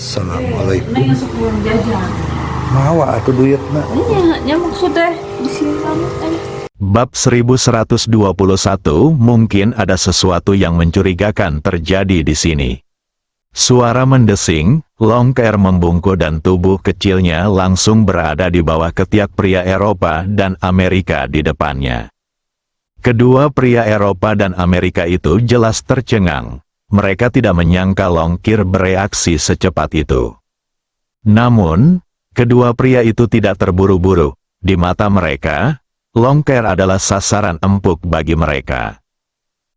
Assalamualaikum. Neng sok pulang jajan. Mawa atuh duitna. Nya maksudnya di sini banget Bab 1121, mungkin ada sesuatu yang mencurigakan terjadi di sini. Suara mendesing, Longcare membungkuk dan tubuh kecilnya langsung berada di bawah ketiak pria Eropa dan Amerika di depannya. Kedua pria Eropa dan Amerika itu jelas tercengang. Mereka tidak menyangka Longcare bereaksi secepat itu. Namun, kedua pria itu tidak terburu-buru. Di mata mereka, Longcare adalah sasaran empuk bagi mereka.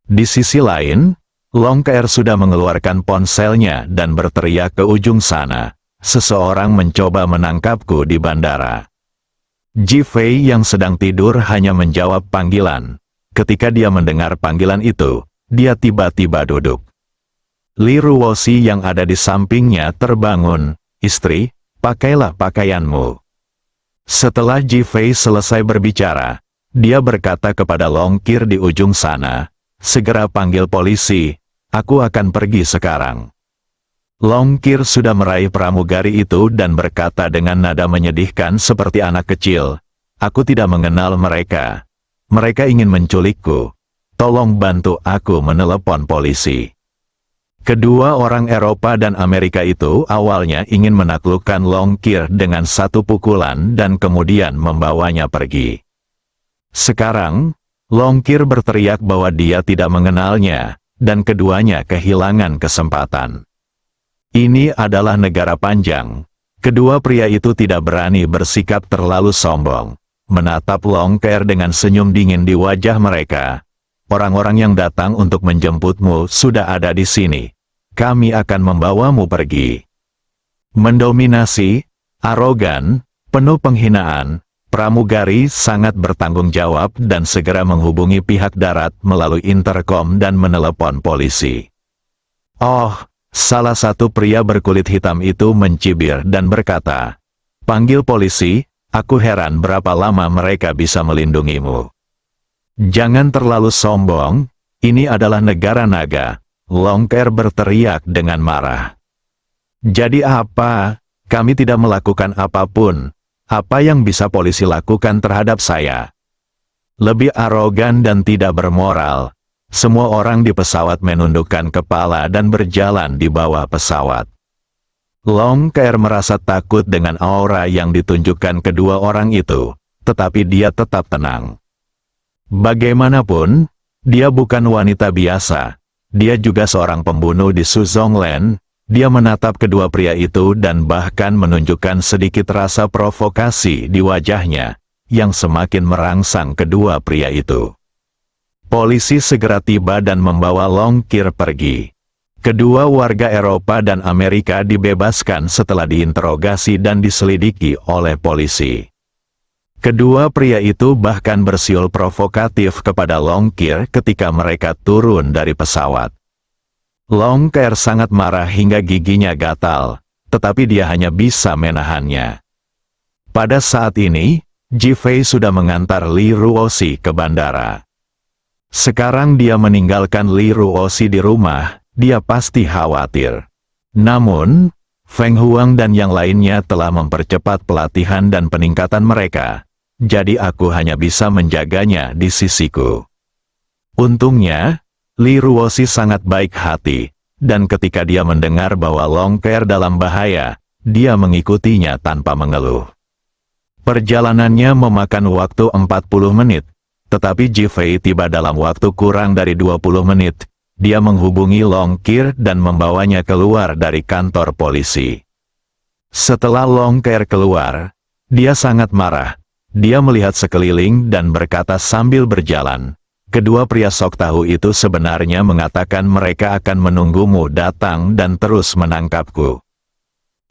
Di sisi lain, Longcare sudah mengeluarkan ponselnya dan berteriak ke ujung sana, "Seseorang mencoba menangkapku di bandara." Ji-Fei yang sedang tidur hanya menjawab panggilan. Ketika dia mendengar panggilan itu, dia tiba-tiba duduk. Li Ruoxi yang ada di sampingnya terbangun, "Istri, pakailah pakaianmu." Setelah Ji-Fei selesai berbicara, dia berkata kepada Longcare di ujung sana, "Segera panggil polisi, aku akan pergi sekarang." Longcare sudah meraih pramugari itu dan berkata dengan nada menyedihkan seperti anak kecil, "Aku tidak mengenal mereka. Mereka ingin menculikku. Tolong bantu aku menelepon polisi." Kedua orang Eropa dan Amerika itu awalnya ingin menaklukkan Longcare dengan satu pukulan dan kemudian membawanya pergi. Sekarang, Longcare berteriak bahwa dia tidak mengenalnya, dan keduanya kehilangan kesempatan. Ini adalah negara panjang. Kedua pria itu tidak berani bersikap terlalu sombong. Menatap Longcare dengan senyum dingin di wajah mereka. "Orang-orang yang datang untuk menjemputmu sudah ada di sini. Kami akan membawamu pergi." Mendominasi, arogan, penuh penghinaan, pramugari sangat bertanggung jawab dan segera menghubungi pihak darat melalui interkom dan menelepon polisi. "Oh," salah satu pria berkulit hitam itu mencibir dan berkata, "Panggil polisi, aku heran berapa lama mereka bisa melindungimu." "Jangan terlalu sombong, ini adalah negara naga," Longcare berteriak dengan marah. "Jadi apa? Kami tidak melakukan apapun. Apa yang bisa polisi lakukan terhadap saya?" Lebih arogan dan tidak bermoral, semua orang di pesawat menundukkan kepala dan berjalan di bawah pesawat. Longcare merasa takut dengan aura yang ditunjukkan kedua orang itu, tetapi dia tetap tenang. Bagaimanapun, dia bukan wanita biasa. Dia juga seorang pembunuh di Suzongland. Dia menatap kedua pria itu dan bahkan menunjukkan sedikit rasa provokasi di wajahnya, yang semakin merangsang kedua pria itu. Polisi segera tiba dan membawa Longcare pergi. Kedua warga Eropa dan Amerika dibebaskan setelah diinterogasi dan diselidiki oleh polisi. Kedua pria itu bahkan bersiul provokatif kepada Longcare ketika mereka turun dari pesawat. Longcare sangat marah hingga giginya gatal, tetapi dia hanya bisa menahannya. Pada saat ini, Ji-Fei sudah mengantar Li Ruoxi ke bandara. Sekarang dia meninggalkan Li Ruoxi di rumah, dia pasti khawatir. Namun, Feng Huang dan yang lainnya telah mempercepat pelatihan dan peningkatan mereka. Jadi aku hanya bisa menjaganya di sisiku. Untungnya, Li Ruoxi sangat baik hati, dan ketika dia mendengar bahwa Longcare dalam bahaya, dia mengikutinya tanpa mengeluh. Perjalanannya memakan waktu 40 menit, tetapi Ji-Fei tiba dalam waktu kurang dari 20 menit. Dia menghubungi Longcare dan membawanya keluar dari kantor polisi. Setelah Longcare keluar, dia sangat marah. Dia melihat sekeliling dan berkata sambil berjalan, "Kedua pria sok tahu itu sebenarnya mengatakan mereka akan menunggumu datang dan terus menangkapku."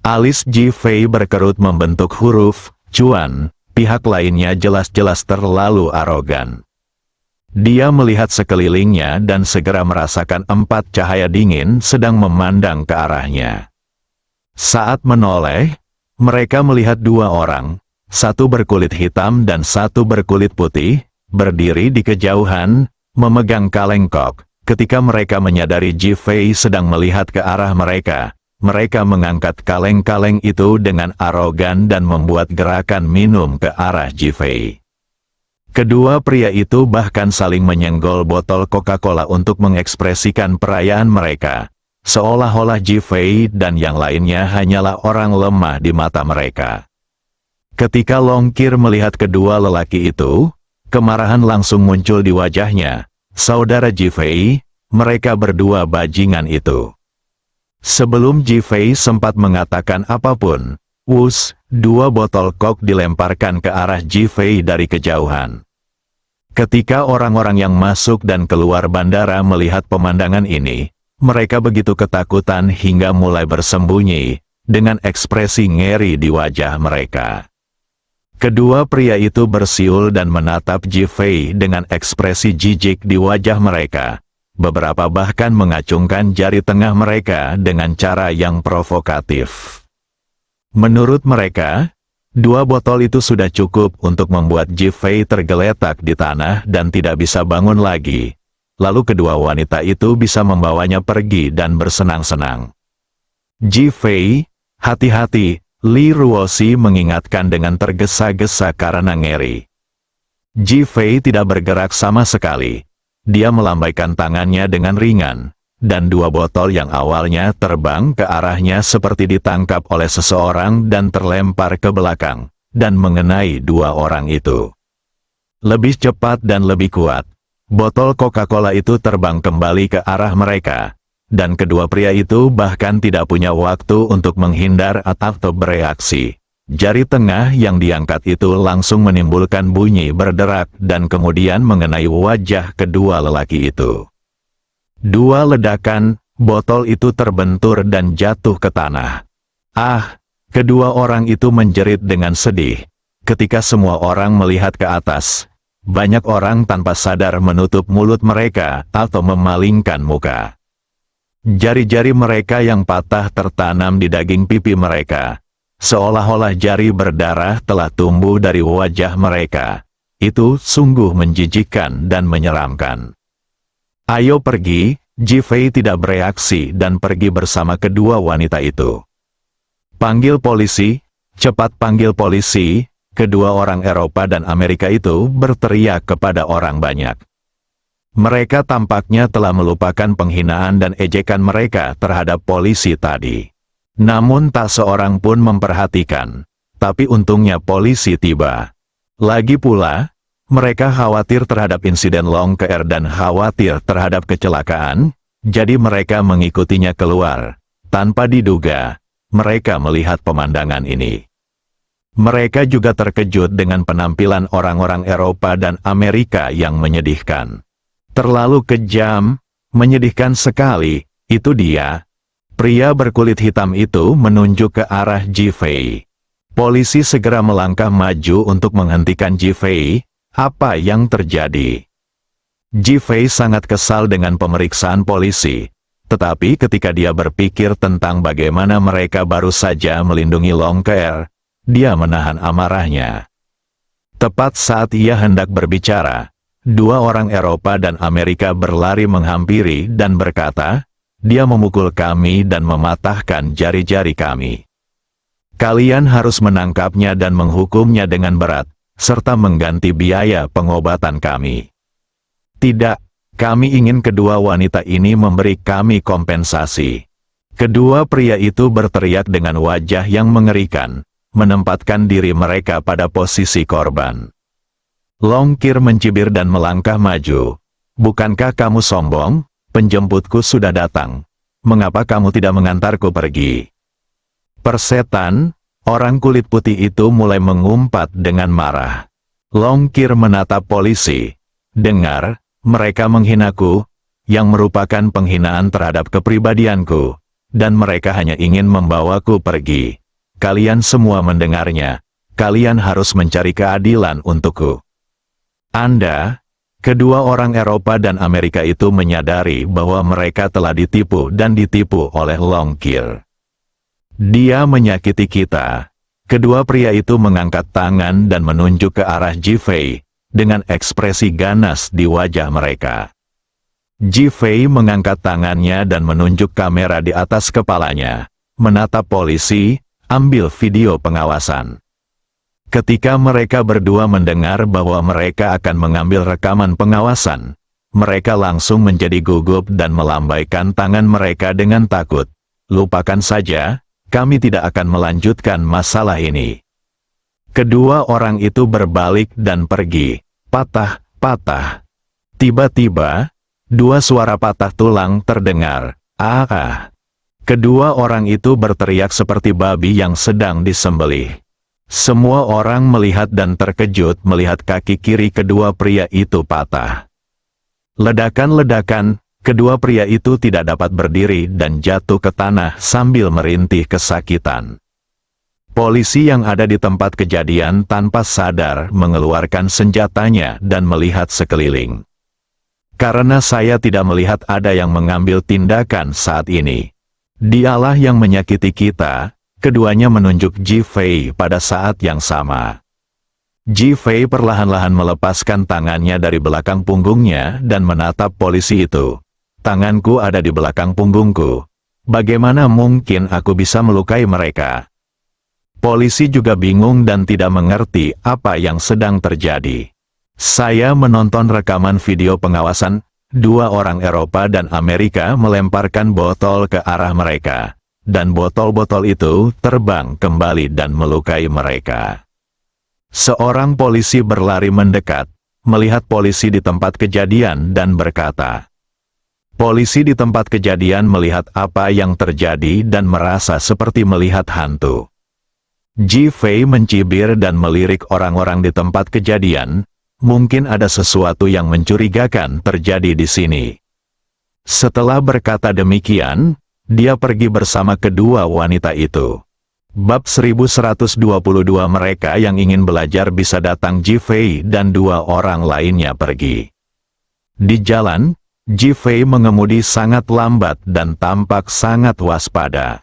Alis Ji-Fei berkerut membentuk huruf "cuan", pihak lainnya jelas-jelas terlalu arogan. Dia melihat sekelilingnya dan segera merasakan 4 cahaya dingin sedang memandang ke arahnya. Saat menoleh, mereka melihat 2 orang, satu berkulit hitam dan satu berkulit putih, berdiri di kejauhan, memegang kalengkok. Ketika mereka menyadari Ji-Fei sedang melihat ke arah mereka, mereka mengangkat kaleng-kaleng itu dengan arogan dan membuat gerakan minum ke arah Ji-Fei. Kedua pria itu bahkan saling menyenggol botol Coca-Cola untuk mengekspresikan perayaan mereka, seolah-olah Ji-Fei dan yang lainnya hanyalah orang lemah di mata mereka. Ketika Long Qir melihat kedua lelaki itu, kemarahan langsung muncul di wajahnya. Saudara Ji-Fei, mereka berdua bajingan itu. Sebelum Ji-Fei sempat mengatakan apapun, wus, 2 botol kok dilemparkan ke arah Ji-Fei dari kejauhan. Ketika orang-orang yang masuk dan keluar bandara melihat pemandangan ini, mereka begitu ketakutan hingga mulai bersembunyi, dengan ekspresi ngeri di wajah mereka. Kedua pria itu bersiul dan menatap Ji-Fei dengan ekspresi jijik di wajah mereka. Beberapa bahkan mengacungkan jari tengah mereka dengan cara yang provokatif. Menurut mereka, 2 botol itu sudah cukup untuk membuat Ji-Fei tergeletak di tanah dan tidak bisa bangun lagi. Lalu kedua wanita itu bisa membawanya pergi dan bersenang-senang. Ji-Fei, hati-hati, Li Ruoxi mengingatkan dengan tergesa-gesa karena ngeri. Ji-Fei tidak bergerak sama sekali. Dia melambaikan tangannya dengan ringan, dan 2 botol yang awalnya terbang ke arahnya seperti ditangkap oleh seseorang dan terlempar ke belakang, dan mengenai 2 orang itu. Lebih cepat dan lebih kuat, botol Coca-Cola itu terbang kembali ke arah mereka, dan kedua pria itu bahkan tidak punya waktu untuk menghindar atau bereaksi. Jari tengah yang diangkat itu langsung menimbulkan bunyi berderak dan kemudian mengenai wajah kedua lelaki itu. 2 ledakan, botol itu terbentur dan jatuh ke tanah. Ah, kedua orang itu menjerit dengan sedih. Ketika semua orang melihat ke atas, banyak orang tanpa sadar menutup mulut mereka atau memalingkan muka. Jari-jari mereka yang patah tertanam di daging pipi mereka. Seolah-olah jari berdarah telah tumbuh dari wajah mereka. Itu sungguh menjijikkan dan menyeramkan. Ayo pergi, Ji-Fei tidak bereaksi dan pergi bersama kedua wanita itu. Panggil polisi, cepat panggil polisi, kedua orang Eropa dan Amerika itu berteriak kepada orang banyak. Mereka tampaknya telah melupakan penghinaan dan ejekan mereka terhadap polisi tadi. Namun tak seorang pun memperhatikan, tapi untungnya polisi tiba. Lagi pula, mereka khawatir terhadap insiden Long Qir dan khawatir terhadap kecelakaan, jadi mereka mengikutinya keluar. Tanpa diduga, mereka melihat pemandangan ini. Mereka juga terkejut dengan penampilan orang-orang Eropa dan Amerika yang menyedihkan. Terlalu kejam, menyedihkan sekali, itu dia. Pria berkulit hitam itu menunjuk ke arah Ji-Fei. Polisi segera melangkah maju untuk menghentikan Ji-Fei. Apa yang terjadi? Ji-Fei sangat kesal dengan pemeriksaan polisi. Tetapi ketika dia berpikir tentang bagaimana mereka baru saja melindungi Long Qir, dia menahan amarahnya. Tepat saat ia hendak berbicara, 2 orang Eropa dan Amerika berlari menghampiri dan berkata, "Dia memukul kami dan mematahkan jari-jari kami. Kalian harus menangkapnya dan menghukumnya dengan berat, serta mengganti biaya pengobatan kami." "Tidak, kami ingin kedua wanita ini memberi kami kompensasi." Kedua pria itu berteriak dengan wajah yang mengerikan, menempatkan diri mereka pada posisi korban. Long Qir mencibir dan melangkah maju. "Bukankah kamu sombong? Penjemputku sudah datang. Mengapa kamu tidak mengantarku pergi?" Persetan, orang kulit putih itu mulai mengumpat dengan marah. Long Qir menatap polisi. "Dengar, mereka menghinaku, yang merupakan penghinaan terhadap kepribadianku, dan mereka hanya ingin membawaku pergi. Kalian semua mendengarnya. Kalian harus mencari keadilan untukku." Anda, kedua orang Eropa dan Amerika itu menyadari bahwa mereka telah ditipu dan ditipu oleh Long Qir. "Dia menyakiti kita." Kedua pria itu mengangkat tangan dan menunjuk ke arah Ji-Fei, dengan ekspresi ganas di wajah mereka. Ji-Fei mengangkat tangannya dan menunjuk kamera di atas kepalanya, menatap polisi, ambil video pengawasan. Ketika mereka berdua mendengar bahwa mereka akan mengambil rekaman pengawasan, mereka langsung menjadi gugup dan melambaikan tangan mereka dengan takut. Lupakan saja, kami tidak akan melanjutkan masalah ini. Kedua orang itu berbalik dan pergi, patah-patah. Tiba-tiba, dua suara patah tulang terdengar, ah. Kedua orang itu berteriak seperti babi yang sedang disembelih. Semua orang melihat dan terkejut melihat kaki kiri kedua pria itu patah. Ledakan-ledakan, kedua pria itu tidak dapat berdiri dan jatuh ke tanah sambil merintih kesakitan. Polisi yang ada di tempat kejadian tanpa sadar mengeluarkan senjatanya dan melihat sekeliling. Karena saya tidak melihat ada yang mengambil tindakan saat ini. Dialah yang menyakiti kita. Keduanya menunjuk Ji Fei pada saat yang sama. Ji Fei perlahan-lahan melepaskan tangannya dari belakang punggungnya dan menatap polisi itu. Tanganku ada di belakang punggungku. Bagaimana mungkin aku bisa melukai mereka? Polisi juga bingung dan tidak mengerti apa yang sedang terjadi. Saya menonton rekaman video pengawasan, dua orang Eropa dan Amerika melemparkan botol ke arah mereka. Dan botol-botol itu terbang kembali dan melukai mereka. Seorang polisi berlari mendekat, melihat polisi di tempat kejadian dan berkata, polisi di tempat kejadian melihat apa yang terjadi dan merasa seperti melihat hantu. Ji Fei mencibir dan melirik orang-orang di tempat kejadian, mungkin ada sesuatu yang mencurigakan terjadi di sini. Setelah berkata demikian, dia pergi bersama kedua wanita itu. Bab 1122 mereka yang ingin belajar bisa datang. Ji Fei dan dua orang lainnya pergi. Di jalan, Ji Fei mengemudi sangat lambat dan tampak sangat waspada.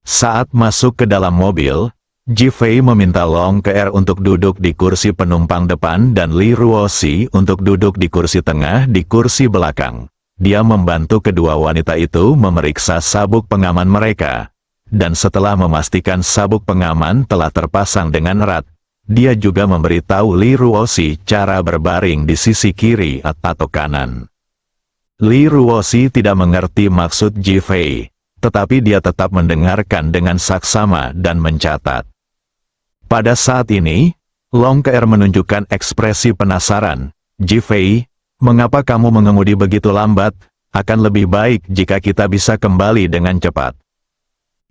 Saat masuk ke dalam mobil, Ji Fei meminta Long Ke'er untuk duduk di kursi penumpang depan dan Li Ruoxi untuk duduk di kursi tengah di kursi belakang. Dia membantu kedua wanita itu memeriksa sabuk pengaman mereka. Dan setelah memastikan sabuk pengaman telah terpasang dengan erat, dia juga memberitahu Li Ruoxi cara berbaring di sisi kiri atau kanan. Li Ruoxi tidak mengerti maksud Ji Fei, tetapi dia tetap mendengarkan dengan saksama dan mencatat. Pada saat ini, Long Ke'er menunjukkan ekspresi penasaran. Ji Fei, mengapa kamu mengemudi begitu lambat? Akan lebih baik jika kita bisa kembali dengan cepat.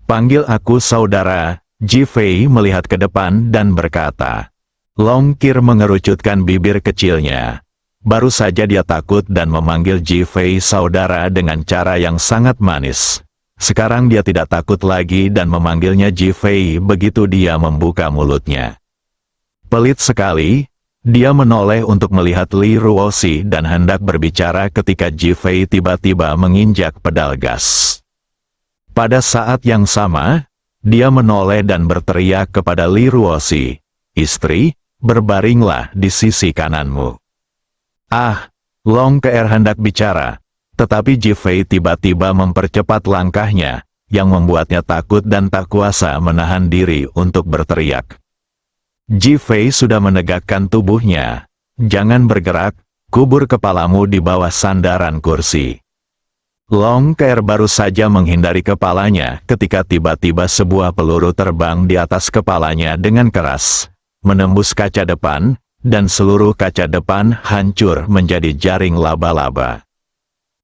Panggil aku saudara. Ji Fei melihat ke depan dan berkata. Long Ke'er mengerucutkan bibir kecilnya. Baru saja dia takut dan memanggil Ji Fei saudara dengan cara yang sangat manis. Sekarang dia tidak takut lagi dan memanggilnya Ji Fei begitu dia membuka mulutnya. Pelit sekali. Dia menoleh untuk melihat Li Ruoxi dan hendak berbicara ketika Ji Fei tiba-tiba menginjak pedal gas. Pada saat yang sama, dia menoleh dan berteriak kepada Li Ruoxi, "Istri, berbaringlah di sisi kananmu." Ah, Long Ke'er hendak bicara, tetapi Ji Fei tiba-tiba mempercepat langkahnya, yang membuatnya takut dan tak kuasa menahan diri untuk berteriak. Ji Fei sudah menegakkan tubuhnya. Jangan bergerak, kubur kepalamu di bawah sandaran kursi. Long Ke'er baru saja menghindari kepalanya ketika tiba-tiba sebuah peluru terbang di atas kepalanya dengan keras, menembus kaca depan, dan seluruh kaca depan hancur menjadi jaring laba-laba.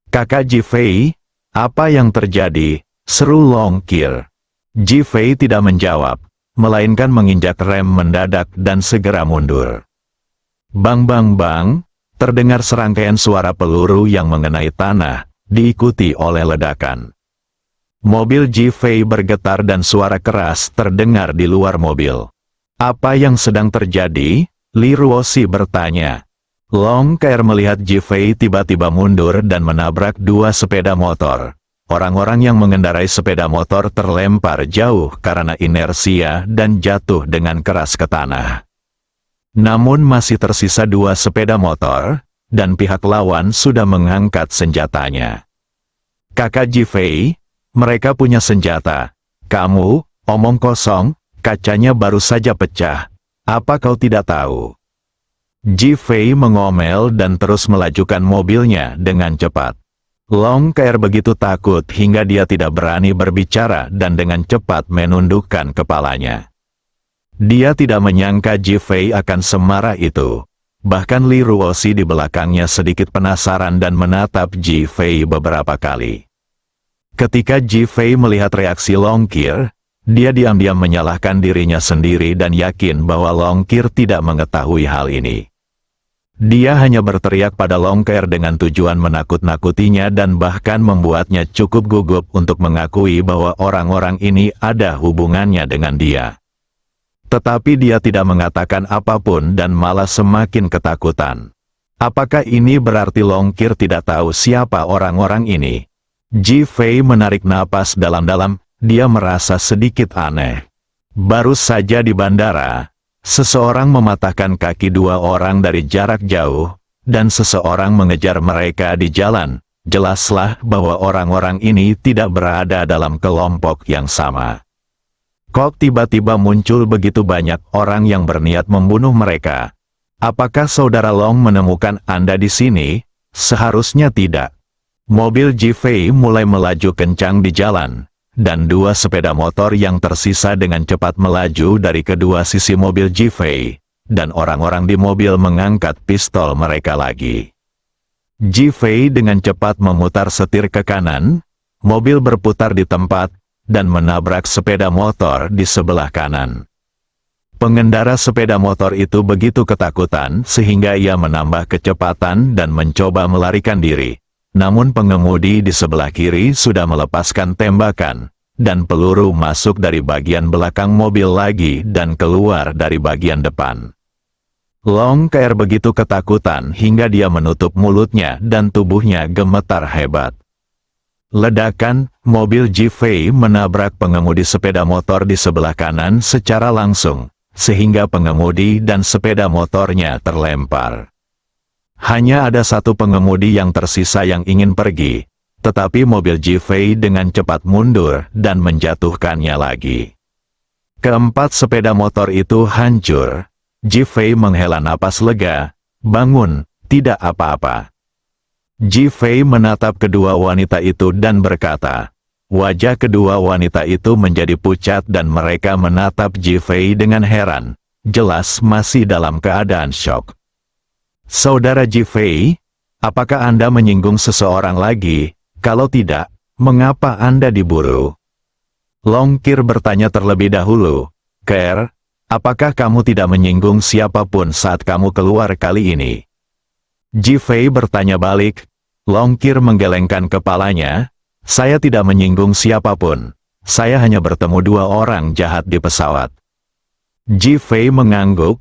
Kakak Ji Fei, apa yang terjadi? Seru Long Ke'er. Ji Fei tidak menjawab, melainkan menginjak rem mendadak dan segera mundur. Bang bang bang, terdengar serangkaian suara peluru yang mengenai tanah, diikuti oleh ledakan. Mobil Ji Fei bergetar dan suara keras terdengar di luar mobil. Apa yang sedang terjadi? Li Ruoxi bertanya. Long Ke'er melihat Ji Fei tiba-tiba mundur dan menabrak dua sepeda motor. Orang-orang yang mengendarai sepeda motor terlempar jauh karena inersia dan jatuh dengan keras ke tanah. Namun masih tersisa dua sepeda motor, dan pihak lawan sudah mengangkat senjatanya. Kakak Ji Fei, mereka punya senjata. Kamu, omong kosong, kacanya baru saja pecah. Apa kau tidak tahu? Ji Fei mengomel dan terus melajukan mobilnya dengan cepat. Long Ke'er begitu takut hingga dia tidak berani berbicara dan dengan cepat menundukkan kepalanya. Dia tidak menyangka Ji Fei akan semarah itu. Bahkan Li Ruoxi di belakangnya sedikit penasaran dan menatap Ji Fei beberapa kali. Ketika Ji Fei melihat reaksi Long Ke'er, dia diam-diam menyalahkan dirinya sendiri dan yakin bahwa Long Ke'er tidak mengetahui hal ini. Dia hanya berteriak pada Long Ke'er dengan tujuan menakut-nakutinya dan bahkan membuatnya cukup gugup untuk mengakui bahwa orang-orang ini ada hubungannya dengan dia. Tetapi dia tidak mengatakan apapun dan malah semakin ketakutan. Apakah ini berarti Long Ke'er tidak tahu siapa orang-orang ini? Ji Fei menarik napas dalam-dalam, dia merasa sedikit aneh. Baru saja di bandara, seseorang mematahkan kaki dua orang dari jarak jauh, dan seseorang mengejar mereka di jalan. Jelaslah bahwa orang-orang ini tidak berada dalam kelompok yang sama. Kok tiba-tiba muncul begitu banyak orang yang berniat membunuh mereka? Apakah saudara Long menemukan Anda di sini? Seharusnya tidak. Mobil Ji Fei mulai melaju kencang di jalan, dan dua sepeda motor yang tersisa dengan cepat melaju dari kedua sisi mobil Ji Fei, dan orang-orang di mobil mengangkat pistol mereka lagi. Ji Fei dengan cepat memutar setir ke kanan, mobil berputar di tempat, dan menabrak sepeda motor di sebelah kanan. Pengendara sepeda motor itu begitu ketakutan sehingga ia menambah kecepatan dan mencoba melarikan diri. Namun pengemudi di sebelah kiri sudah melepaskan tembakan, dan peluru masuk dari bagian belakang mobil lagi dan keluar dari bagian depan. Long Ke'er begitu ketakutan hingga dia menutup mulutnya dan tubuhnya gemetar hebat. Ledakan, mobil Ji Fei menabrak pengemudi sepeda motor di sebelah kanan secara langsung, sehingga pengemudi dan sepeda motornya terlempar. Hanya ada satu pengemudi yang tersisa yang ingin pergi, tetapi mobil Ji Fei dengan cepat mundur dan menjatuhkannya lagi. Keempat sepeda motor itu hancur. Ji Fei menghela napas lega. Bangun, tidak apa-apa. Ji Fei menatap kedua wanita itu dan berkata. Wajah kedua wanita itu menjadi pucat dan mereka menatap Ji Fei dengan heran. Jelas masih dalam keadaan syok. Saudara Ji Fei, apakah Anda menyinggung seseorang lagi? Kalau tidak, mengapa Anda diburu? Long Ke'er bertanya terlebih dahulu. Ke'er, apakah kamu tidak menyinggung siapapun saat kamu keluar kali ini? Ji Fei bertanya balik. Long Ke'er menggelengkan kepalanya. Saya tidak menyinggung siapapun. Saya hanya bertemu dua orang jahat di pesawat. Ji Fei mengangguk.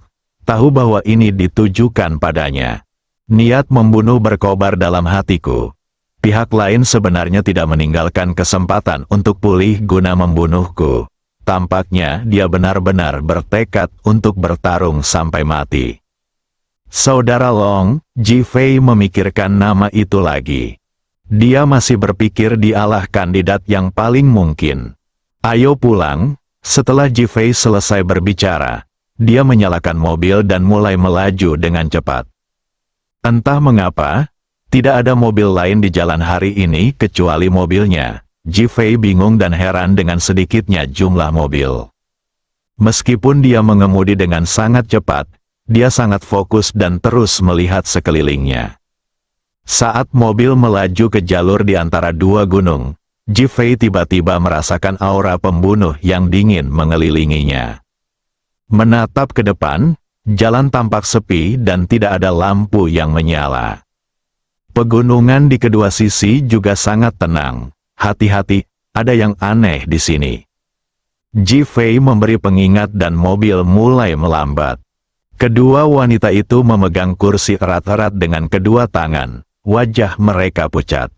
Tahu bahwa ini ditujukan padanya. Niat membunuh berkobar dalam hatiku. Pihak lain sebenarnya tidak meninggalkan kesempatan untuk pulih guna membunuhku. Tampaknya dia benar-benar bertekad untuk bertarung sampai mati. Saudara Long, Ji Fei memikirkan nama itu lagi. Dia masih berpikir dialah kandidat yang paling mungkin. Ayo pulang. Setelah Ji Fei selesai berbicara, dia menyalakan mobil dan mulai melaju dengan cepat. Entah mengapa, tidak ada mobil lain di jalan hari ini kecuali mobilnya. Ji Fei bingung dan heran dengan sedikitnya jumlah mobil. Meskipun dia mengemudi dengan sangat cepat, dia sangat fokus dan terus melihat sekelilingnya. Saat mobil melaju ke jalur di antara dua gunung, Ji Fei tiba-tiba merasakan aura pembunuh yang dingin mengelilinginya. Menatap ke depan, jalan tampak sepi dan tidak ada lampu yang menyala. Pegunungan di kedua sisi juga sangat tenang. Hati-hati, ada yang aneh di sini. Ji Fei memberi pengingat dan mobil mulai melambat. Kedua wanita itu memegang kursi erat-erat dengan kedua tangan. Wajah mereka pucat.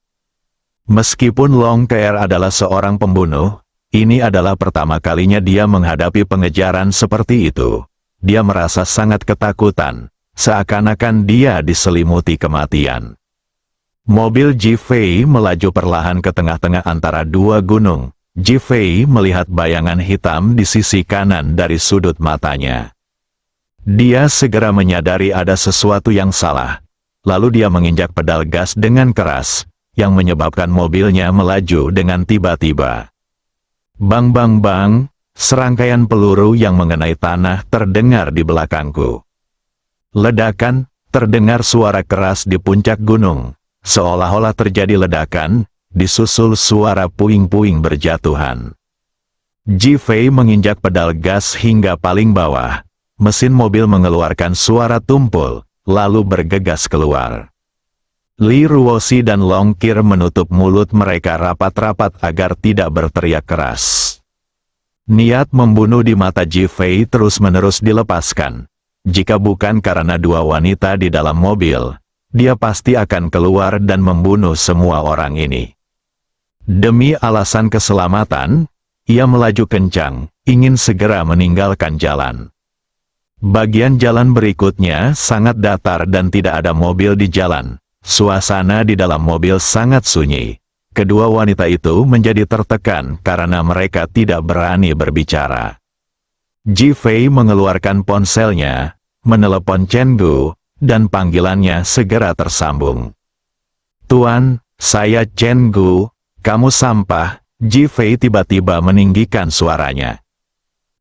Meskipun Long Ke'er adalah seorang pembunuh, ini adalah pertama kalinya dia menghadapi pengejaran seperti itu. Dia merasa sangat ketakutan, seakan-akan dia diselimuti kematian. Mobil Ji Fei melaju perlahan ke tengah-tengah antara dua gunung, Ji-Fei melihat bayangan hitam di sisi kanan dari sudut matanya. Dia segera menyadari ada sesuatu yang salah. Lalu dia menginjak pedal gas dengan keras, yang menyebabkan mobilnya melaju dengan tiba-tiba. Bang bang bang, serangkaian peluru yang mengenai tanah terdengar di belakangku. Ledakan, terdengar suara keras di puncak gunung, seolah-olah terjadi ledakan, disusul suara puing-puing berjatuhan. Ji-Fei menginjak pedal gas hingga paling bawah. Mesin mobil mengeluarkan suara tumpul, lalu bergegas keluar. Li Ruoxi dan Long Qir menutup mulut mereka rapat-rapat agar tidak berteriak keras. Niat membunuh di mata Ji-Fei terus-menerus dilepaskan. Jika bukan karena dua wanita di dalam mobil, dia pasti akan keluar dan membunuh semua orang ini. Demi alasan keselamatan, ia melaju kencang, ingin segera meninggalkan jalan. Bagian jalan berikutnya sangat datar dan tidak ada mobil di jalan. Suasana di dalam mobil sangat sunyi. Kedua wanita itu menjadi tertekan karena mereka tidak berani berbicara. Ji-Fei mengeluarkan ponselnya, menelepon Chen Gu, dan panggilannya segera tersambung. "Tuan, saya Chen Gu, kamu sampah." Ji-Fei tiba-tiba meninggikan suaranya.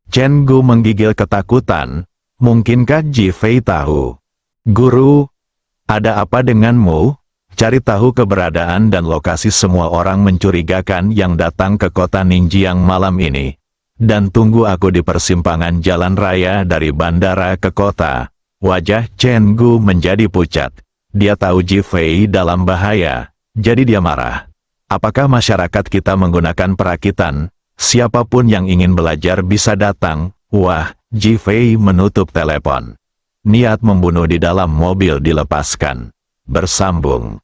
Chen Gu menggigil ketakutan. Mungkinkah Ji-Fei tahu? "Guru, ada apa denganmu? Cari tahu keberadaan dan lokasi semua orang mencurigakan yang datang ke kota Ningjiang malam ini. Dan tunggu aku di persimpangan jalan raya dari bandara ke kota." Wajah Chen Gu menjadi pucat. Dia tahu Ji-Fei dalam bahaya, jadi dia marah. "Apakah masyarakat kita menggunakan perakitan? Siapapun yang ingin belajar bisa datang." Wah, Ji-Fei menutup telepon. Niat membunuh di dalam mobil dilepaskan. Bersambung.